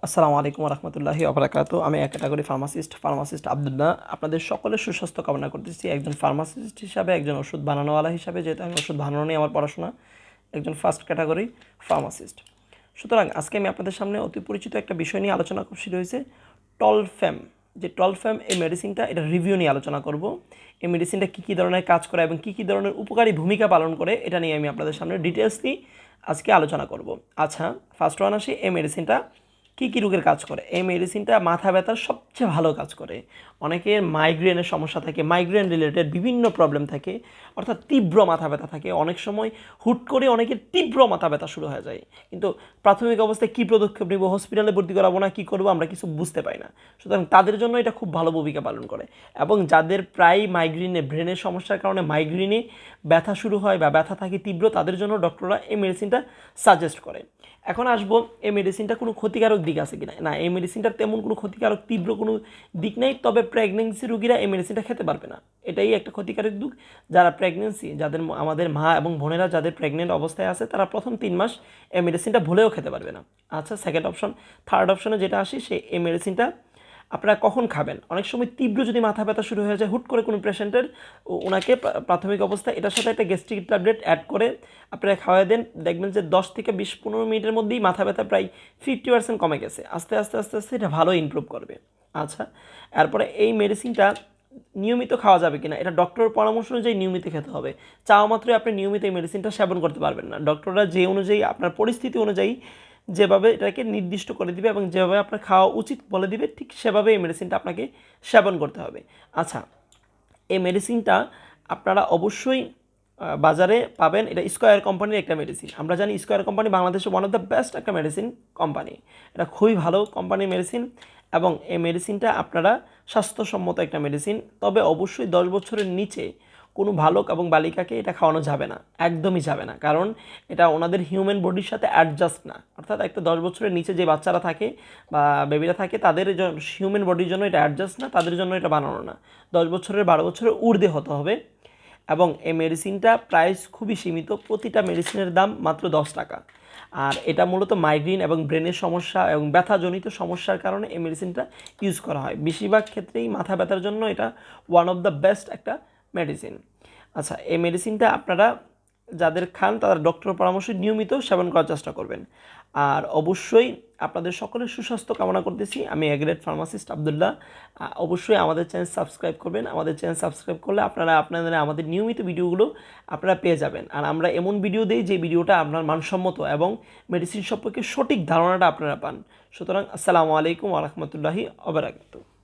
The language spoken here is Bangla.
আসসালামু আলাইকুম রহমতুল্লাহি ওবরাকাতু। আমি এক ক্যাটাগরি ফার্মাসিস্ট আব্দুল্লাহ। আপনাদের সকলের সুস্বাস্থ্য কামনা করতেছি। একজন ফার্মাসিস্ট হিসাবে, একজন ওষুধ বানানোওয়ালা হিসাবে, যেহেতু আমি ওষুধ বানানো নিয়ে আমার পড়াশোনা, একজন ফার্স্ট ক্যাটাগরি ফার্মাসিস্ট। সুতরাং আজকে আমি আপনাদের সামনে অতি পরিচিত একটা বিষয় নিয়ে আলোচনা করছি, রয়েছে টলফ্যাম। যে টলফ্যাম এই মেডিসিনটা, এটা রিভিউ নিয়ে আলোচনা করব। এই মেডিসিনটা কী কী ধরনের কাজ করে এবং কী কী ধরনের উপকারী ভূমিকা পালন করে, এটা নিয়ে আমি আপনাদের সামনে ডিটেলসলি আজকে আলোচনা করব। আচ্ছা, ফার্স্ট ওয়ান আসি, এই মেডিসিনটা কী কী রোগের কাজ করে। এই মেডিসিনটা মাথা ব্যথার সবচেয়ে ভালো কাজ করে। অনেকের মাইগ্রেনের সমস্যা থাকে, মাইগ্রেন রিলেটেড বিভিন্ন প্রবলেম থাকে, অর্থাৎ তীব্র মাথা ব্যথা থাকে। অনেক সময় হুট করে অনেকের তীব্র মাথা ব্যথা শুরু হয়ে যায়, কিন্তু প্রাথমিক অবস্থায় কী পদক্ষেপ নেব, হসপিটালে ভর্তি করাবো না কী করবো, আমরা কিছু বুঝতে পাই না। সুতরাং তাদের জন্য এটা খুব ভালো ভূমিকা পালন করে। এবং যাদের প্রায় মাইগ্রেনে, ব্রেনের সমস্যার কারণে মাইগ্রেনে ব্যথা শুরু হয় বা ব্যথা থাকে তীব্র, তাদের জন্য ডক্টররা এই মেডিসিনটা সাজেস্ট করে। এখন আসবো, এই মেডিসিনটা কোনো ক্ষতিকারক দিক আছে কিনা। না, এই মেডিসিনটার তেমন কোনো ক্ষতিকারক তীব্র কোনো দিক নেই, তবে প্রেগনেন্সি রোগীরা এই মেডিসিনটা খেতে পারবে না, এটাই একটা ক্ষতিকারক দিক। যারা প্রেগনেন্সি, যাদের আমাদের মা এবং বোনেরা যাদের প্রেগনেন্ট অবস্থায় আছে, তারা প্রথম 3 মাস এই মেডিসিনটা ভুলেও খেতে পারবে না। আচ্ছা, সেকেন্ড অপশন, থার্ড অপশনে যেটা আসি, সেই এই মেডিসিনটা আপনারা কখন খাবেন। অনেক সময় তীব্র যদি মাথা ব্যথা শুরু হয়ে যায় হুট করে কোনো পেশেন্টের, ওনাকে প্রাথমিক অবস্থায় এটার সাথে একটা গ্যাস্ট্রিক ট্যাবলেট অ্যাড করে আপনারা খাওয়াই দেন, দেখবেন যে 10 থেকে 20-15 মিনিটের মধ্যেই মাথা ব্যথা প্রায় 50% কমে গেছে। আস্তে আস্তে আস্তে আস্তে এটা ভালো ইমপ্রুভ করবে। আচ্ছা, এরপরে এই মেডিসিনটা নিয়মিত খাওয়া যাবে কিনা, এটা ডক্টরের পরামর্শ অনুযায়ী নিয়মিত খেতে হবে। চাওয়া মাত্রই আপনি নিয়মিত এই মেডিসিনটা সেবন করতে পারবেন না। ডক্টররা যে অনুযায়ী, আপনার পরিস্থিতি অনুযায়ী যেভাবে এটাকে নির্দিষ্ট করে দিবে এবং যেভাবে আপনার খাওয়া উচিত বলে দিবে, ঠিক সেভাবে এই মেডিসিনটা আপনাকে সেবন করতে হবে। আচ্ছা, এই মেডিসিনটা আপনারা অবশ্যই বাজারে পাবেন। এটা স্কয়ার কোম্পানির একটা মেডিসিন। আমরা জানি স্কয়ার কোম্পানি বাংলাদেশে ওয়ান অফ দ্য বেস্ট একটা মেডিসিন কোম্পানি। এটা খুবই ভালো কোম্পানির মেডিসিন এবং এই মেডিসিনটা আপনারা স্বাস্থ্যসম্মত একটা মেডিসিন। তবে অবশ্যই 10 বছরের নিচে কোনো বালক এবং বালিকাকে এটা খাওয়ানো যাবে না, একদমই যাবে না, কারণ এটা ওনাদের হিউম্যান বডির সাথে অ্যাডজাস্ট না। অর্থাৎ একটা 10 বছরের নিচে যে বাচ্চারা থাকে বা বেবিরা থাকে, তাদের হিউম্যান বডির জন্য এটা অ্যাডজাস্ট না, তাদের জন্য এটা বানানো না। 10 বছরের 12 বছরের ঊর্ধ্বে হতে হবে। এবং এই মেডিসিনটা প্রাইস খুবই সীমিত, প্রতিটা মেডিসিনের দাম মাত্র 10 টাকা। আর এটা মূলত মাইগ্রেন এবং ব্রেনের সমস্যা এবং ব্যথাজনিত সমস্যার কারণে এই মেডিসিনটা ইউজ করা হয়। বেশিরভাগ ক্ষেত্রেই মাথা ব্যথার জন্য এটা ওয়ান অফ দ্য বেস্ট একটা মেডিসিন। আচ্ছা, এই মেডিসিনটা আপনারা যাদের খান, তারা ডক্টরের পরামর্শে নিয়মিত সেবন করার চেষ্টা করবেন। আর অবশ্যই আপনাদের সকলের সুস্বাস্থ্য কামনা করতেছি। আমি এগ্রেড ফার্মাসিস্ট আব্দুল্লাহ। অবশ্যই আমাদের চ্যানেল সাবস্ক্রাইব করবেন। আমাদের চ্যানেল সাবস্ক্রাইব করলে আপনারা আমাদের নিয়মিত ভিডিওগুলো আপনারা পেয়ে যাবেন। আর আমরা এমন ভিডিও দিই যে ভিডিওটা আপনার মানসম্মত এবং মেডিসিন সম্পর্কে সঠিক ধারণাটা আপনারা পান। সুতরাং আসসালামু আলাইকুম ওয়া রাহমাতুল্লাহি ওয়া বারাকাতুহু।